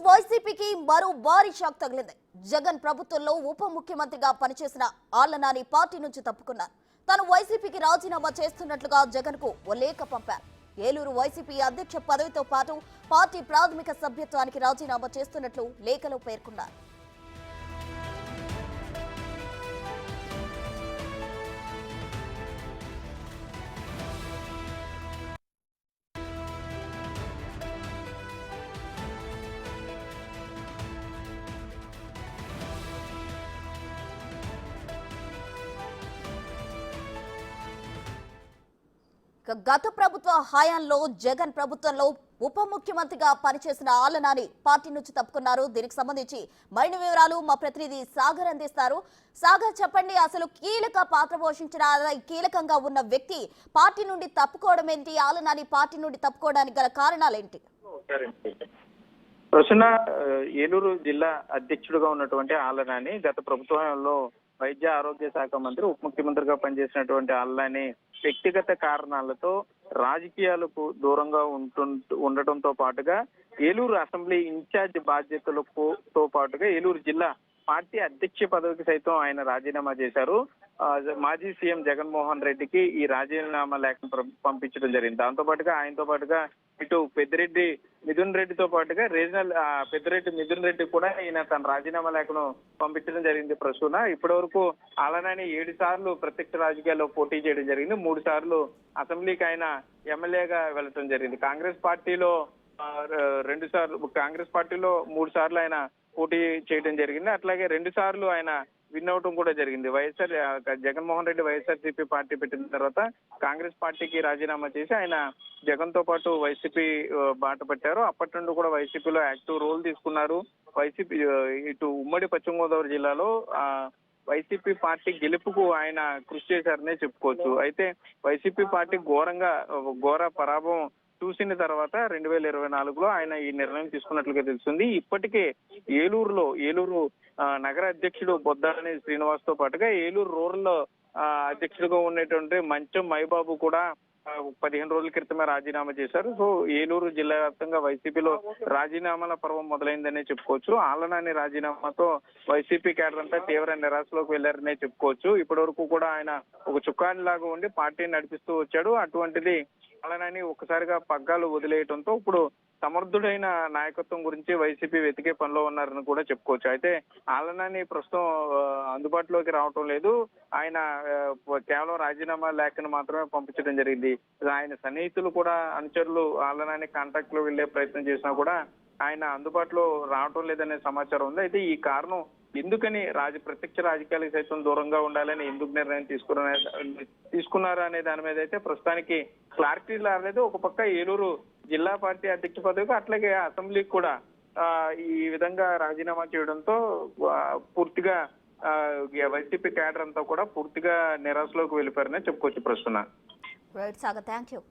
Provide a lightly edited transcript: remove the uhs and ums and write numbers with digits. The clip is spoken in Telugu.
వైసీపీకి మరో భారీ షాక్ తగిలింది. జగన్ ప్రభుత్వంలో ఉప ముఖ్యమంత్రిగా పనిచేసిన ఆళ్ల నాని పార్టీ నుంచి తప్పుకున్నారు. తాను వైసీపీకి రాజీనామా చేస్తున్నట్లుగా జగన్ కు ఓ లేఖ పంపారు. ఏలూరు వైసీపీ అధ్యక్ష పదవితో పాటు పార్టీ ప్రాథమిక సభ్యత్వానికి రాజీనామా చేస్తున్నట్లు లేఖలో పేర్కొన్నారు. గత ప్రభుత్వ హయాంలో జగన్ ప్రభుత్వంలో ఉప ముఖ్యమంత్రిగా పనిచేసిన ఆళ్ల నాని పార్టీ నుంచి తప్పుకున్నారు. దీనికి సంబంధించి మరిన్ని వివరాలు మా ప్రతినిధి సాగర్ అందిస్తారు. సాగర్, చెప్పండి, అసలు కీలక పాత్ర పోషించిన కీలకంగా ఉన్న వ్యక్తి పార్టీ నుండి తప్పుకోవడం ఏంటి? ఆళ్ల నాని పార్టీ నుండి తప్పుకోవడానికి గల కారణాలేంటి? ప్రసన్న ఏలూరు జిల్లా అధ్యక్షుడిగా ఉన్నటువంటి ఆళ్ల నాని గత ప్రభుత్వంలో వైద్య ఆరోగ్య శాఖ మంత్రి ఉప ముఖ్యమంత్రిగా పనిచేసినటువంటి ఆళ్ల నాని వ్యక్తిగత కారణాలతో రాజకీయాలకు దూరంగా ఉండటంతో పాటుగా ఏలూరు అసెంబ్లీ ఇన్ఛార్జ్ బాధ్యతలతో పాటుగా ఏలూరు జిల్లా పార్టీ అధ్యక్ష పదవికి సైతం ఆయన రాజీనామా చేశారు. మాజీ సీఎం జగన్మోహన్ రెడ్డికి ఈ రాజీనామా లేఖను పంపించడం జరిగింది. దాంతో పాటుగా ఆయనతో పాటుగా ఇటు పెద్దిరెడ్డి మిథున్ రెడ్డితో పాటుగా రీజనల్ పెద్దిరెడ్డి మిథున్ రెడ్డి కూడా ఈయన తన రాజీనామా లేఖను పంపించడం జరిగింది. ప్రస్తుతం ఇప్పటి వరకు ఆళ్ల నాని 7 సార్లు ప్రత్యక్ష రాజకీయాల్లో పోటీ చేయడం జరిగింది. 3 సార్లు అసెంబ్లీకి ఆయన ఎమ్మెల్యేగా వెళ్ళటం జరిగింది. కాంగ్రెస్ పార్టీలో 2 సార్లు, కాంగ్రెస్ పార్టీలో 3 సార్లు ఆయన పోటీ చేయడం జరిగింది. అట్లాగే 2 సార్లు ఆయన విన్ అవటం కూడా జరిగింది. జగన్మోహన్ రెడ్డి వైఎస్ఆర్సీపీ పార్టీ పెట్టిన తర్వాత కాంగ్రెస్ పార్టీకి రాజీనామా చేసి ఆయన జగన్ తో పాటు వైసీపీ బాట పట్టారు. అప్పటి నుండి కూడా వైసీపీలో యాక్టివ్ రోల్ తీసుకున్నారు. వైసీపీ ఇటు ఉమ్మడి పశ్చిమ గోదావరి జిల్లాలో వైసీపీ పార్టీ గెలుపుకు ఆయన కృషి చేశారనే చెప్పుకోవచ్చు. అయితే వైసీపీ పార్టీ ఘోర పరాభవం చూసిన తర్వాత 2024లో ఆయన ఈ నిర్ణయం తీసుకున్నట్లుగా తెలుస్తుంది. ఇప్పటికే ఏలూరు నగర అధ్యక్షుడు బొద్దాని శ్రీనివాస్ తో పాటుగా ఏలూరు రూరల్ అధ్యక్షుడిగా ఉన్నటువంటి మంచం మైబాబు కూడా 15 రోజుల క్రితమే రాజీనామా చేశారు. సో ఏలూరు జిల్లా వ్యాప్తంగా వైసీపీలో రాజీనామాల పర్వం మొదలైందనే చెప్పుకోవచ్చు. ఆళ్ల నాని రాజీనామాతో వైసీపీ కేడర్ అంతా తీవ్ర నిరాశలోకి వెళ్లారనే చెప్పుకోవచ్చు. ఇప్పటి వరకు కూడా ఆయన ఒక చుక్కానిలాగా ఉండి పార్టీని నడిపిస్తూ వచ్చాడు. అటువంటిది ఆళ్ల నాని ఒక్కసారిగా పగ్గాలు వదిలేయడంతో ఇప్పుడు సమర్థుడైన నాయకత్వం గురించి వైసీపీ వెతికే పనిలో ఉన్నారని కూడా చెప్పుకోవచ్చు. అయితే ఆళ్ల నాని ప్రస్తుతం అందుబాటులోకి రావటం లేదు. ఆయన కేవలం రాజీనామా లేఖను మాత్రమే పంపించడం జరిగింది. ఆయన సన్నిహితులు కూడా, అనుచరులు ఆళ్ల నాని కాంటాక్ట్ లో వెళ్లే ప్రయత్నం చేసినా కూడా ఆయన అందుబాటులో రావటం లేదనే సమాచారం ఉంది. అయితే ఈ కారణం ఎందుకని ప్రత్యక్ష రాజకీయాలకు సైతం దూరంగా ఉండాలని ఎందుకు నిర్ణయం తీసుకున్నారు అనే దాని మీద అయితే ప్రస్తుతానికి క్లారిటీ రాలేదు. ఒక పక్క ఏలూరు జిల్లా పార్టీ అధ్యక్ష పదవికి అట్లాగే అసెంబ్లీకి కూడా ఈ విధంగా రాజీనామా చేయడంతో పూర్తిగా వైసీపీ కేడర్ అంతా కూడా పూర్తిగా నిరాశలోకి వెళ్ళిపోయారని చెప్పుకోవచ్చు. ప్రస్తుతం థ్యాంక్ యూ.